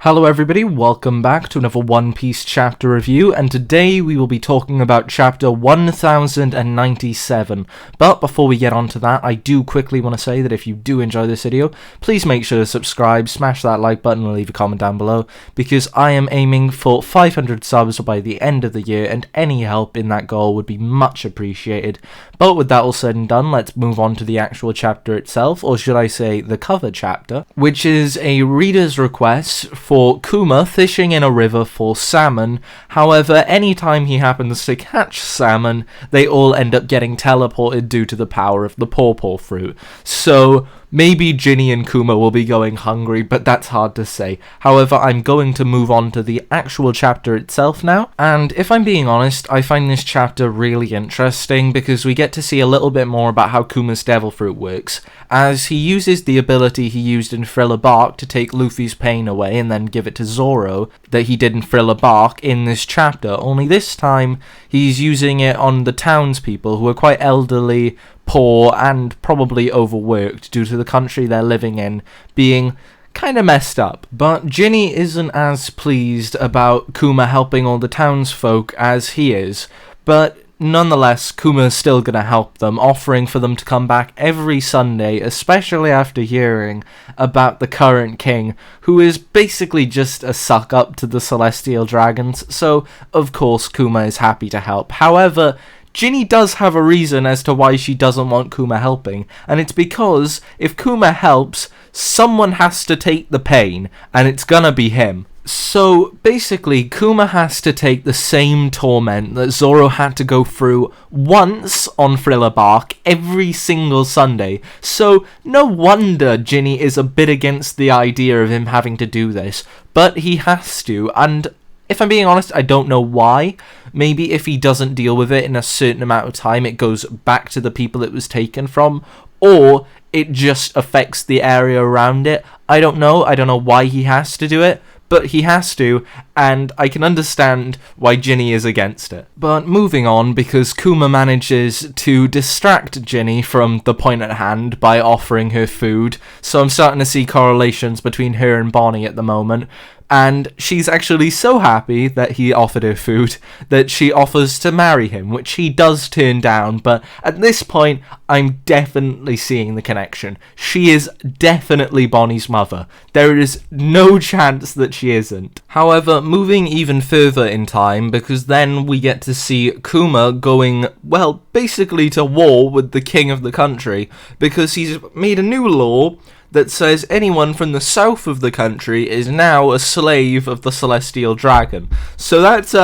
Hello everybody, welcome back to another One Piece chapter review, and today we will be talking about chapter 1097. But before we get on to that, I do quickly want to say that if you do enjoy this video, please make sure to subscribe, smash that like button, and leave a comment down below, because I am aiming for 500 subs by the end of the year, and any help in that goal would be much appreciated. But with that all said and done, let's move on to the actual chapter itself, or should I say the cover chapter, which is a reader's request for Kuma fishing in a river for salmon. However, anytime he happens to catch salmon, they all end up getting teleported due to the power of the pawpaw fruit. So maybe Ginny and Kuma will be going hungry, but that's hard to say. However, I'm going to move on to the actual chapter itself now, and if I'm being honest, I find this chapter really interesting because we get to see a little bit more about how Kuma's devil fruit works, as he uses the ability he used in Thriller Bark to take Luffy's pain away and then give it to Zoro that he did in Thriller Bark in this chapter, only this time he's using it on the townspeople who are quite elderly, poor, and probably overworked due to the country they're living in being kinda messed up. But Ginny isn't as pleased about Kuma helping all the townsfolk as he is, but nonetheless, Kuma's still gonna help them, offering for them to come back every Sunday, especially after hearing about the current king, who is basically just a suck-up to the Celestial Dragons, so of course Kuma is happy to help. However, Ginny does have a reason as to why she doesn't want Kuma helping, and it's because if Kuma helps, someone has to take the pain, and it's gonna be him. So basically, Kuma has to take the same torment that Zoro had to go through once on Thriller Bark every single Sunday. So no wonder Ginny is a bit against the idea of him having to do this, but he has to, and if I'm being honest, I don't know why. Maybe if he doesn't deal with it in a certain amount of time, it goes back to the people it was taken from, or it just affects the area around it. I don't know why he has to do it, but he has to, and I can understand why Ginny is against it. But moving on, because Kuma manages to distract Ginny from the point at hand by offering her food, so I'm starting to see correlations between her and Bonney at the moment, and she's actually so happy that he offered her food that she offers to marry him, which he does turn down, but at this point, I'm definitely seeing the connection. She is definitely Bonnie's mother. There is no chance that she isn't. However, moving even further in time, because then we get to see Kuma going, well, basically to war with the king of the country, because he's made a new law that says anyone from the south of the country is now a slave of the Celestial Dragon. So that's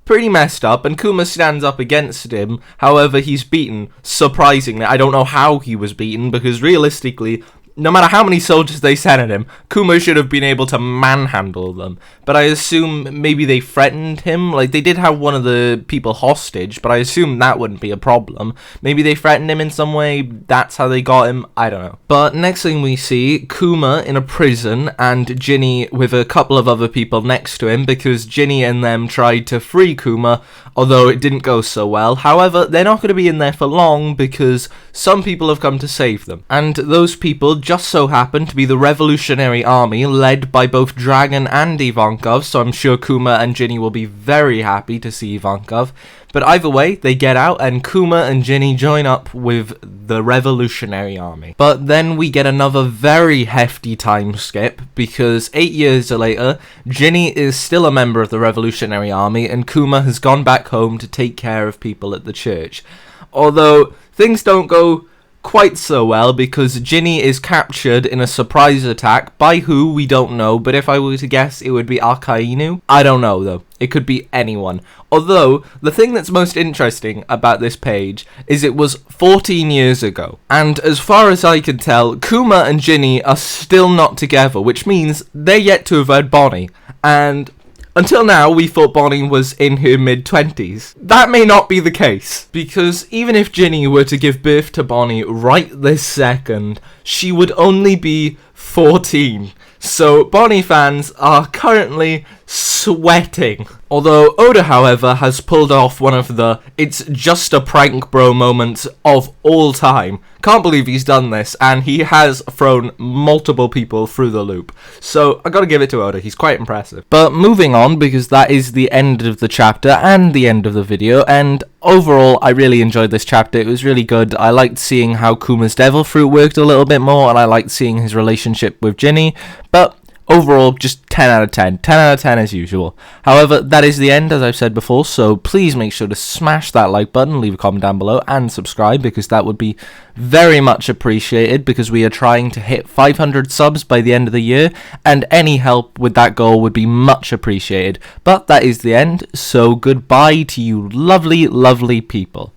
pretty messed up, and Kuma stands up against him. However, he's beaten, surprisingly. I don't know how he was beaten, because realistically, no matter how many soldiers they sent at him, Kuma should have been able to manhandle them. But I assume maybe they threatened him. Like, they did have one of the people hostage, but I assume that wouldn't be a problem. Maybe they threatened him in some way, that's how they got him, I don't know. But next thing we see, Kuma in a prison, and Ginny with a couple of other people next to him, because Ginny and them tried to free Kuma, although it didn't go so well. However, they're not going to be in there for long, because some people have come to save them. And those people just so happen to be the Revolutionary Army, led by both Dragon and Ivankov, so I'm sure Kuma and Ginny will be very happy to see Ivankov. But either way, they get out, and Kuma and Ginny join up with the Revolutionary Army. But then we get another very hefty time skip, because 8 years later, Ginny is still a member of the Revolutionary Army, and Kuma has gone back home to take care of people at the church. Although, things don't go quite so well, because Ginny is captured in a surprise attack by who we don't know, but if I were to guess, it would be Akainu. I don't know though, it could be anyone. Although, the thing that's most interesting about this page is it was 14 years ago, and as far as I can tell, Kuma and Ginny are still not together, which means they're yet to have had Bonney, and until now, we thought Bonney was in her mid-20s. That may not be the case, because even if Ginny were to give birth to Bonney right this second, she would only be 14. So Bonney fans are currently sweating. Although Oda, however, has pulled off one of the "it's just a prank bro" moments of all time. Can't believe he's done this, and he has thrown multiple people through the loop. So I gotta give it to Oda, he's quite impressive. But moving on, because that is the end of the chapter and the end of the video, and overall I really enjoyed this chapter. It was really good. I liked seeing how Kuma's devil fruit worked a little bit more, and I liked seeing his relationship with Ginny, but overall, just 10 out of 10. 10 out of 10 as usual. However, that is the end, as I've said before, so please make sure to smash that like button, leave a comment down below, and subscribe, because that would be very much appreciated, because we are trying to hit 500 subs by the end of the year, and any help with that goal would be much appreciated. But that is the end, so goodbye to you lovely, lovely people.